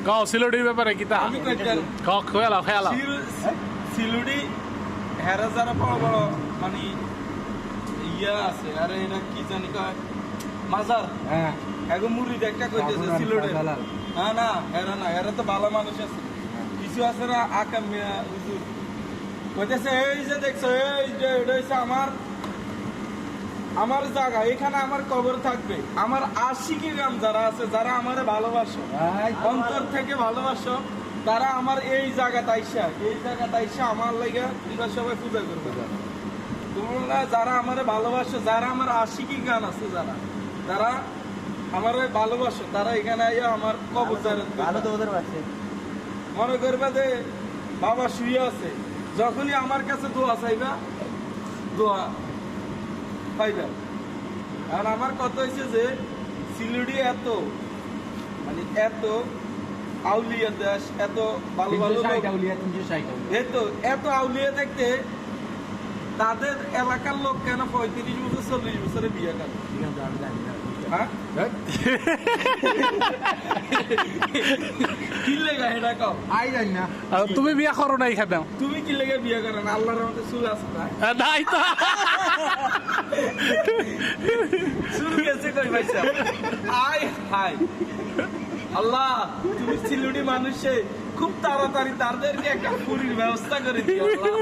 কও সিলুডির ব্যাপারে কি তা আমি কইতাম কও খেলাও খেলাও সিলুডি হেরা যারা বড় বড় মানে ইয়া আছে আরে এটা কি জানি কয় মাজার হ্যাঁ এগো মুরিদ একটা কইতেছে সিলুডে হ্যাঁ না এরা তো ভালো মানুষ আছে কিছু আছে না আকাম মিয়া হুজুর কইতেছে এই যে দেখছো এই যে এটা হচ্ছে আমার জায়গা এখানে আমার কবর থাকবে আমার আশিকি গাম যারা আছে যারা আমারে ভালোবাসো অন্তর থেকে ভালোবাসো তারা আমার এই জায়গাতে আইসা আমার লাগা তোমরা সবাই পূজা করবে তোমরা যারা আমারে ভালোবাসো যারা আমার আশিকি গান আছে যারা আমার ভালোবাসো তারা এখানে আইয়া আমার কবর মনে করবে যে বাবা শুয়ে আছে যখনই আমার কাছে দোয়া চাইবা দোয়া পাইবা আর আমার কথা হয়েছে যে সিলেটি এত মানে এত আউলিয়া দেশ এত ভালো ভালো এত আউলিয়া দেখতে তাদের এলাকার লোক কেন 35 বছর 40 বছরে বিয়ে করে হ্যাঁ কি লেগা এটা কও আই জানি না তুমি বিয়া করো নাই খাবে তুমি কি লেগে বিয়ে করেন আল্লাহর রহমতে চুল আছে না নাই তো চুল গেছে কই ভাইসা আয় হাই আল্লাহ তুমি সিলুটি মানুষে খুব তাড়াতাড়ি তাদেরকে একটা পুরীর ব্যবস্থা করে দিও আল্লাহ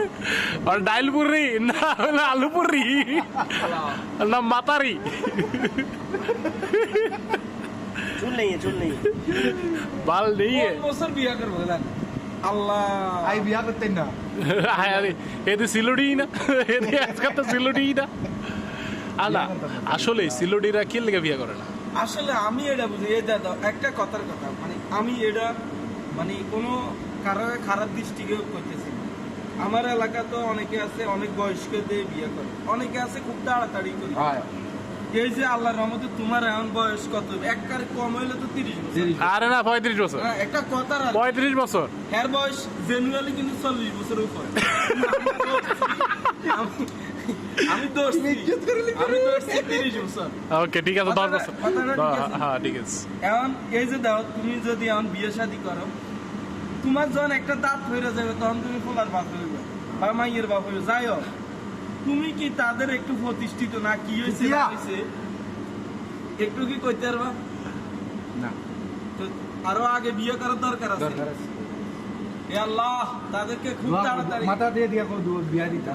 আর ডাইল পুরি না হলো আলু পুরি না মাতারি চুল নেই বাল নেই কোন বছর বিয়ে করবো জান আল্লাহ আই বিয়া করতেন না আরে এদি সিলুডি না এদি আজকাল তো সিলুডি না আলা আসলে সিলুডিরা কি লেগে বিয়া করে না আসলে আমি এটা বুঝি এই দাদা একটা কথার কথা মানে আমি এটা মানে কোনো খারাপ দৃষ্টিকে করতেছি না। আমার এলাকা তো অনেকে আছে অনেক বয়স্কদের বিয়ে করে অনেকে আছে খুব তাড়াতাড়ি করে এই যে আল্লাহর রহমতে তোমার এখন বয়স কত একবার কম হইলে তো 30 বছর আরে না 35 বছর হ্যাঁ, একটা কথা 35 বছর এর বয়স জেনুয়ালি কিন্তু 40 বছরের উপরে আমি দোষী 30 বছর ওকে ঠিক আছে 10 বছর হ্যাঁ ঠিক আছে এখন এই যে দাও তুমি যদি এখন বিয়ে শাদী করো তোমার যখন একটা দাঁত হয়ে যাবে তখন তুমি ফোলার বাপ হইবে বা মাইয়ের বাপ হইবে যাই হোক তুমি কি তাদের একটু প্রতিষ্ঠিত না কি হয়েছে না হয়েছে একটু কি কইতে পারবা না তো আরো আগে বিয়ে করার দরকার আছে এ আল্লাহ তাদেরকে খুব তাড়াতাড়ি মাথা দিয়ে দিয়া বিয়া দিতে